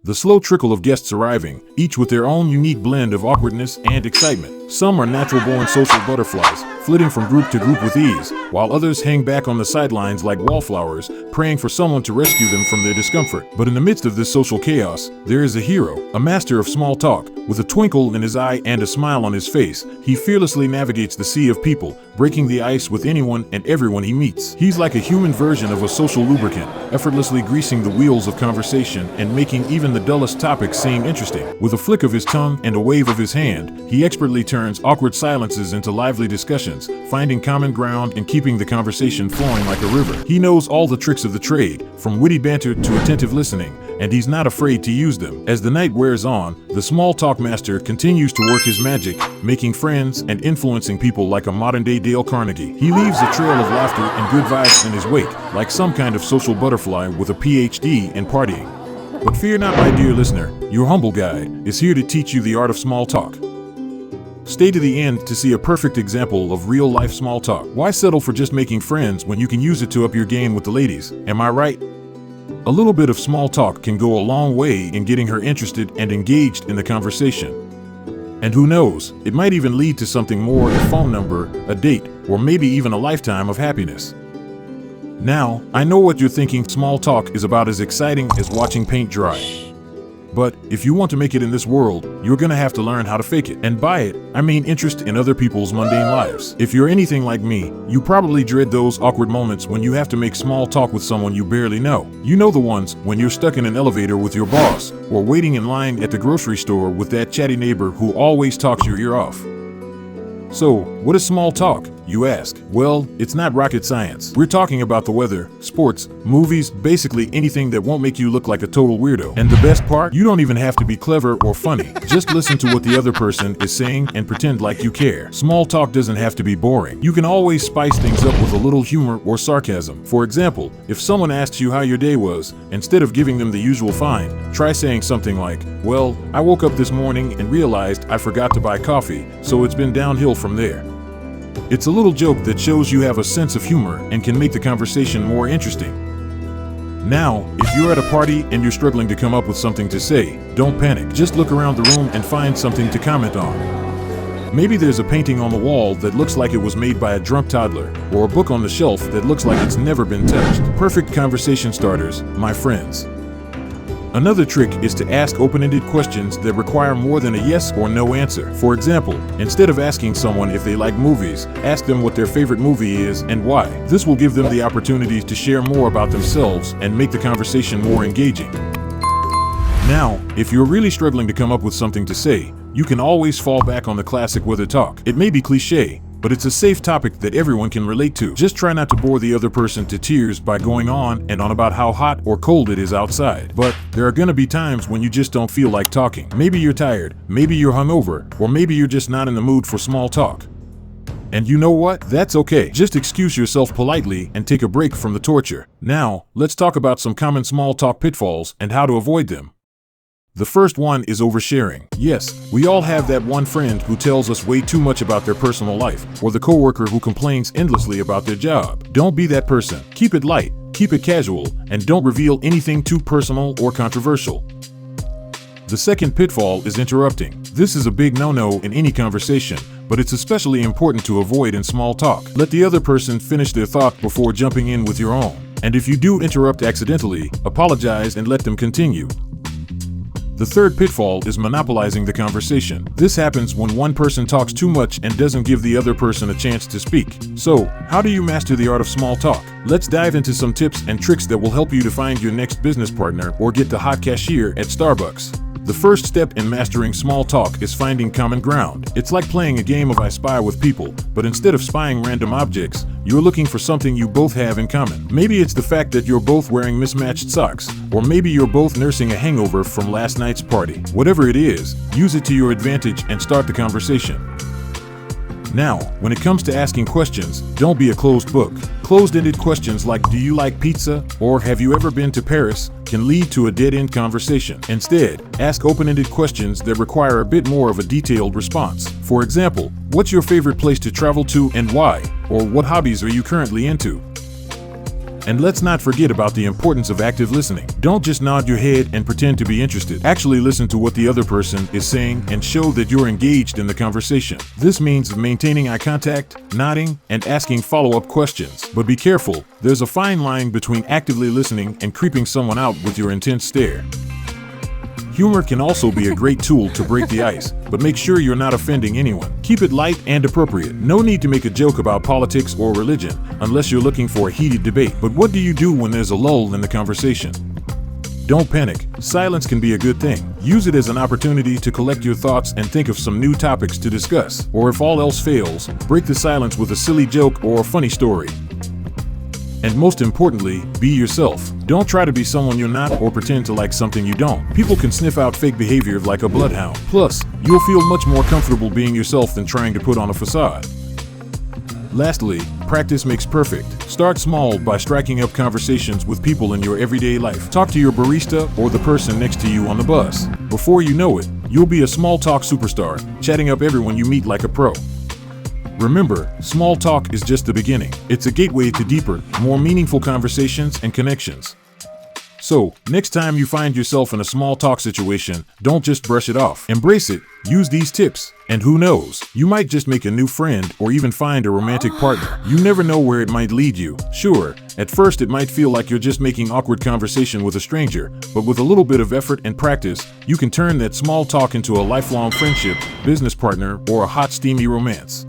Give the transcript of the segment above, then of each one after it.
The slow trickle of guests arriving, each with their own unique blend of awkwardness and excitement. Some are natural-born social butterflies, flitting from group to group with ease, while others hang back on the sidelines like wallflowers, praying for someone to rescue them from their discomfort. But in the midst of this social chaos, there is a hero, a master of small talk. With a twinkle in his eye and a smile on his face, he fearlessly navigates the sea of people, breaking the ice with anyone and everyone he meets. He's like a human version of a social lubricant, effortlessly greasing the wheels of conversation and making even the dullest topics seem interesting. With a flick of his tongue and a wave of his hand, he expertly turns awkward silences into lively discussions, finding common ground and keeping the conversation flowing like a river. He knows all the tricks of the trade, from witty banter to attentive listening, and he's not afraid to use them. As the night wears on, the small talk master continues to work his magic, making friends and influencing people like a modern-day Dale Carnegie. He leaves a trail of laughter and good vibes in his wake, like some kind of social butterfly with a PhD in partying. But fear not, my dear listener, your humble guide is here to teach you the art of small talk. Stay to the end to see a perfect example of real-life small talk. Why settle for just making friends when you can use it to up your game with the ladies? Am I right? A little bit of small talk can go a long way in getting her interested and engaged in the conversation. And who knows, it might even lead to something more: a phone number, a date, or maybe even a lifetime of happiness. Now, I know what you're thinking. Small talk is about as exciting as watching paint dry. But if you want to make it in this world, you're gonna have to learn how to fake it. And by it, I mean interest in other people's mundane lives. If you're anything like me, you probably dread those awkward moments when you have to make small talk with someone you barely know. You know the ones when you're stuck in an elevator with your boss, or waiting in line at the grocery store with that chatty neighbor who always talks your ear off. So, what is small talk, you ask? Well, it's not rocket science. We're talking about the weather, sports, movies, basically anything that won't make you look like a total weirdo. And the best part? You don't even have to be clever or funny. Just listen to what the other person is saying and pretend like you care. Small talk doesn't have to be boring. You can always spice things up with a little humor or sarcasm. For example, if someone asks you how your day was, instead of giving them the usual fine, try saying something like, "Well, I woke up this morning and realized I forgot to buy coffee, so it's been downhill from there." It's a little joke that shows you have a sense of humor and can make the conversation more interesting. Now, if you're at a party and you're struggling to come up with something to say, don't panic. Just look around the room and find something to comment on. Maybe there's a painting on the wall that looks like it was made by a drunk toddler, or a book on the shelf that looks like it's never been touched. Perfect conversation starters, my friends. Another trick is to ask open-ended questions that require more than a yes or no answer. For example, instead of asking someone if they like movies, ask them what their favorite movie is and why. This will give them the opportunity to share more about themselves and make the conversation more engaging. Now, if you're really struggling to come up with something to say, you can always fall back on the classic weather talk. It may be cliché, but it's a safe topic that everyone can relate to. Just try not to bore the other person to tears by going on and on about how hot or cold it is outside. But there are gonna be times when you just don't feel like talking. Maybe you're tired, maybe you're hungover, or maybe you're just not in the mood for small talk. And you know what? That's okay. Just excuse yourself politely and take a break from the torture. Now, let's talk about some common small talk pitfalls and how to avoid them. The first one is oversharing. Yes, we all have that one friend who tells us way too much about their personal life, or the coworker who complains endlessly about their job. Don't be that person. Keep it light, keep it casual, and don't reveal anything too personal or controversial. The second pitfall is interrupting. This is a big no-no in any conversation, but it's especially important to avoid in small talk. Let the other person finish their thought before jumping in with your own. And if you do interrupt accidentally, apologize and let them continue. The third pitfall is monopolizing the conversation. This happens when one person talks too much and doesn't give the other person a chance to speak. So, how do you master the art of small talk? Let's dive into some tips and tricks that will help you to find your next business partner or get the hot cashier at Starbucks. The first step in mastering small talk is finding common ground. It's like playing a game of I Spy with people, but instead of spying random objects, you're looking for something you both have in common. Maybe it's the fact that you're both wearing mismatched socks, or maybe you're both nursing a hangover from last night's party. Whatever it is, use it to your advantage and start the conversation. Now, when it comes to asking questions, don't be a closed book. Closed-ended questions like "Do you like pizza?" or "Have you ever been to Paris?" can lead to a dead-end conversation. Instead, ask open-ended questions that require a bit more of a detailed response. For example, what's your favorite place to travel to and why? Or what hobbies are you currently into? And let's not forget about the importance of active listening. Don't just nod your head and pretend to be interested. Actually listen to what the other person is saying and show that you're engaged in the conversation. This means maintaining eye contact, nodding, and asking follow-up questions. But be careful, there's a fine line between actively listening and creeping someone out with your intense stare. Humor can also be a great tool to break the ice, but make sure you're not offending anyone. Keep it light and appropriate. No need to make a joke about politics or religion unless you're looking for a heated debate. But what do you do when there's a lull in the conversation? Don't panic. Silence can be a good thing. Use it as an opportunity to collect your thoughts and think of some new topics to discuss. Or if all else fails, break the silence with a silly joke or a funny story. And most importantly, be yourself. Don't try to be someone you're not or pretend to like something you don't. People can sniff out fake behavior like a bloodhound. Plus, you'll feel much more comfortable being yourself than trying to put on a facade. Lastly, practice makes perfect. Start small by striking up conversations with people in your everyday life. Talk to your barista or the person next to you on the bus. Before you know it, you'll be a small talk superstar, chatting up everyone you meet like a pro. Remember, small talk is just the beginning. It's a gateway to deeper, more meaningful conversations and connections. So, next time you find yourself in a small talk situation, don't just brush it off. Embrace it, use these tips, and who knows, you might just make a new friend or even find a romantic partner. You never know where it might lead you. Sure, at first it might feel like you're just making awkward conversation with a stranger, but with a little bit of effort and practice, you can turn that small talk into a lifelong friendship, business partner, or a hot, steamy romance.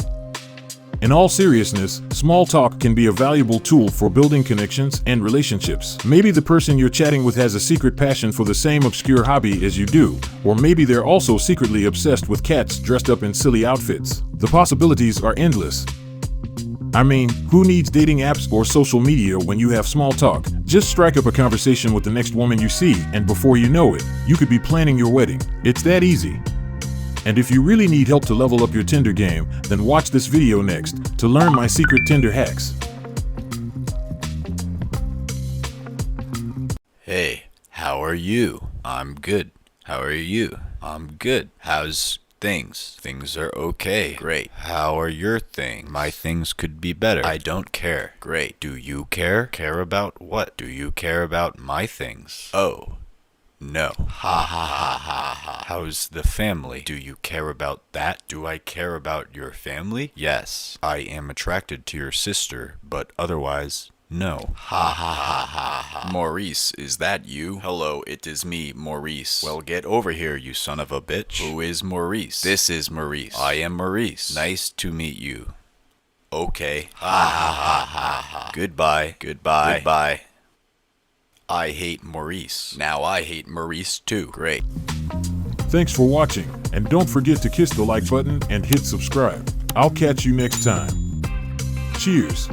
In all seriousness, small talk can be a valuable tool for building connections and relationships. Maybe the person you're chatting with has a secret passion for the same obscure hobby as you do, or maybe they're also secretly obsessed with cats dressed up in silly outfits. The possibilities are endless. I mean, who needs dating apps or social media when you have small talk? Just strike up a conversation with the next woman you see, and before you know it, you could be planning your wedding. It's that easy. And if you really need help to level up your Tinder game, then watch this video next to learn my secret Tinder hacks. Hey, how are you? I'm good. How are you? I'm good. How's things? Things are okay. Great. How are your things? My things could be better. I don't care. Great. Do you care? Care about what? Do you care about my things? Oh. No. Ha ha ha ha ha. How's the family? Do you care about that? Do I care about your family? Yes. I am attracted to your sister, but otherwise, no. Ha ha ha ha ha. Maurice, is that you? Hello, it is me, Maurice. Well, get over here, you son of a bitch. Who is Maurice? This is Maurice. I am Maurice. Nice to meet you. Okay. Ha ha ha ha ha. Goodbye. Goodbye. Goodbye. I hate Maurice. Now I hate Maurice too. Great. Thanks for watching, and don't forget to kiss the like button and hit subscribe. I'll catch you next time. Cheers.